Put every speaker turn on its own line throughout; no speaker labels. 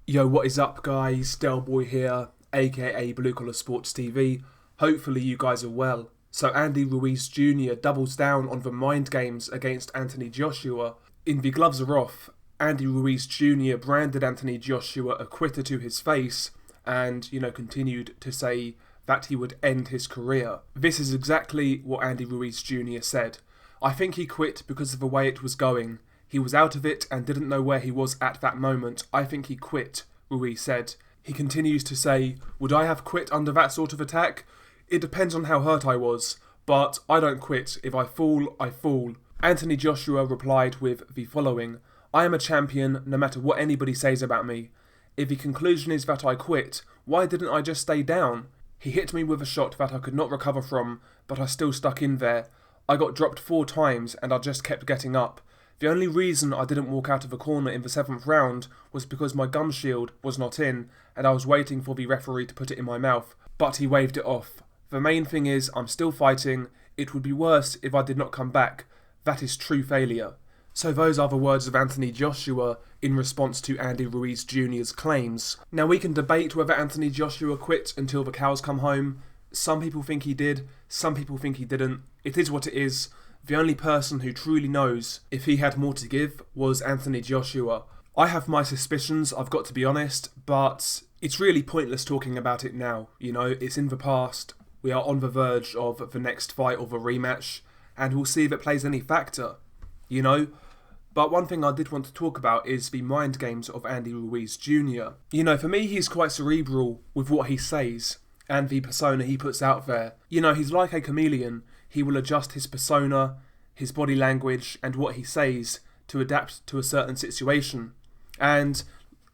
Yo, what is up, guys? Del Boy here, aka Blue Collar Sports TV. Hopefully, you guys are well. So, Andy Ruiz Jr. doubles down on the mind games against Anthony Joshua. In The Gloves Are Off, Andy Ruiz Jr. branded Anthony Joshua a quitter to his face and, continued to say that he would end his career. This is exactly what Andy Ruiz Jr. said. I think he quit because of the way it was going. He was out of it and didn't know where he was at that moment. I think he quit, Ruiz said. He continues to say, would I have quit under that sort of attack? It depends on how hurt I was, but I don't quit. If I fall, I fall. Anthony Joshua replied with the following, I am a champion no matter what anybody says about me. If the conclusion is that I quit, why didn't I just stay down? He hit me with a shot that I could not recover from, but I still stuck in there. I got dropped 4 times and I just kept getting up. The only reason I didn't walk out of the corner in the 7th round was because my gum shield was not in and I was waiting for the referee to put it in my mouth, but he waved it off. The main thing is I'm still fighting. It would be worse if I did not come back. That is true failure. So those are the words of Anthony Joshua in response to Andy Ruiz Jr.'s claims. Now we can debate whether Anthony Joshua quit until the cows come home. Some people think he did, some people think he didn't. It is what it is. The only person who truly knows if he had more to give was Anthony Joshua. I have my suspicions, I've got to be honest, but it's really pointless talking about it now. It's in the past. We are on the verge of the next fight or the rematch, and we'll see if it plays any factor, But one thing I did want to talk about is the mind games of Andy Ruiz Jr. For me, he's quite cerebral with what he says and the persona he puts out there. He's like a chameleon. He will adjust his persona, his body language, and what he says to adapt to a certain situation. And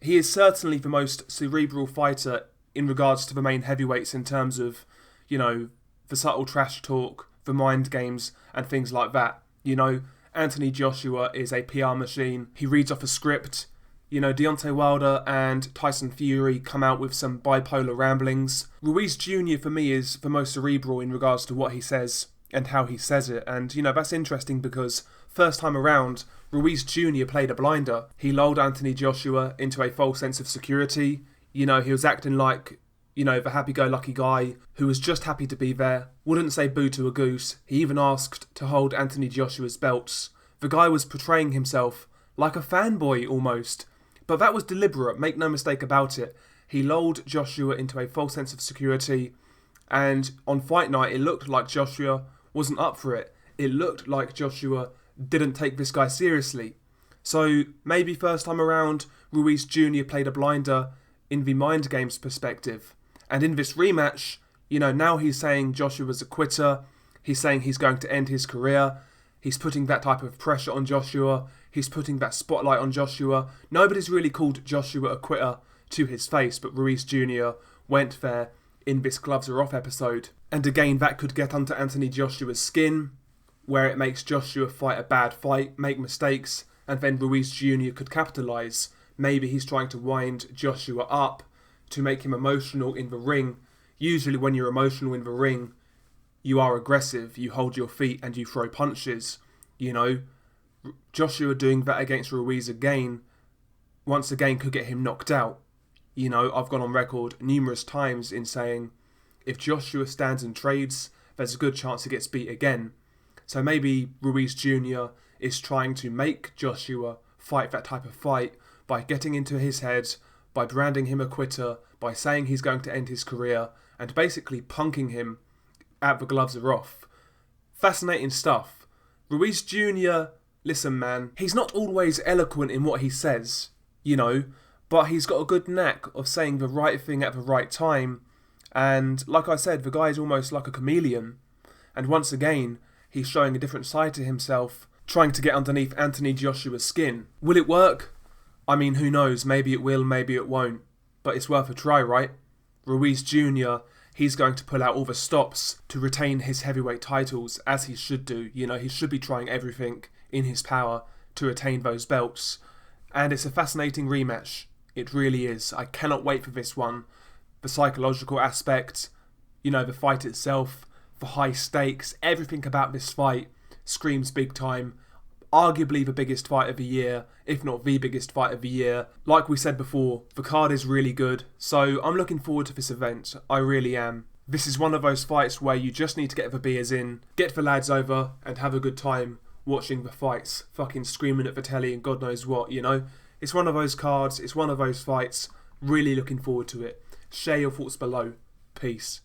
he is certainly the most cerebral fighter in regards to the main heavyweights in terms of, the subtle trash talk, the mind games, and things like that. Anthony Joshua is a PR machine. He reads off a script. Deontay Wilder and Tyson Fury come out with some bipolar ramblings. Ruiz Jr. for me is the most cerebral in regards to what he says and how he says it. And, that's interesting because first time around, Ruiz Jr. played a blinder. He lulled Anthony Joshua into a false sense of security. He was acting like, the happy-go-lucky guy who was just happy to be there. Wouldn't say boo to a goose. He even asked to hold Anthony Joshua's belts. The guy was portraying himself like a fanboy almost. But that was deliberate, make no mistake about it. He lulled Joshua into a false sense of security. And on fight night, it looked like Joshua wasn't up for it. It looked like Joshua didn't take this guy seriously. So maybe first time around, Ruiz Jr. played a blinder in the mind games perspective. And in this rematch, now he's saying Joshua's a quitter. He's saying he's going to end his career. He's putting that type of pressure on Joshua. He's putting that spotlight on Joshua. Nobody's really called Joshua a quitter to his face, but Ruiz Jr. went there in this Gloves Are Off episode. And again, that could get under Anthony Joshua's skin, where it makes Joshua fight a bad fight, make mistakes, and then Ruiz Jr. could capitalise. Maybe he's trying to wind Joshua up to make him emotional in the ring. Usually when you're emotional in the ring, you are aggressive, you hold your feet and you throw punches. Joshua doing that against Ruiz once again could get him knocked out. I've gone on record numerous times in saying if Joshua stands and trades, there's a good chance he gets beat again. So maybe Ruiz Jr. is trying to make Joshua fight that type of fight by getting into his head, by branding him a quitter, by saying he's going to end his career, and basically punking him at the Gloves Are Off. Fascinating stuff. Ruiz Jr., listen man, he's not always eloquent in what he says, but he's got a good knack of saying the right thing at the right time. And like I said, the guy is almost like a chameleon. And once again, he's showing a different side to himself, trying to get underneath Anthony Joshua's skin. Will it work? I mean, who knows? Maybe it will, maybe it won't. But it's worth a try, right? Ruiz Jr., he's going to pull out all the stops to retain his heavyweight titles, as he should do. He should be trying everything in his power to attain those belts. And it's a fascinating rematch. It really is. I cannot wait for this one. The psychological aspect, the fight itself, the high stakes, everything about this fight screams big time. Arguably the biggest fight of the year, if not the biggest fight of the year. Like we said before, the card is really good, so I'm looking forward to this event. I really am. This is one of those fights where you just need to get the beers in, get the lads over, and have a good time watching the fights. Fucking screaming at the telly and God knows what, you know? It's one of those cards, it's one of those fights. Really looking forward to it. Share your thoughts below. Peace.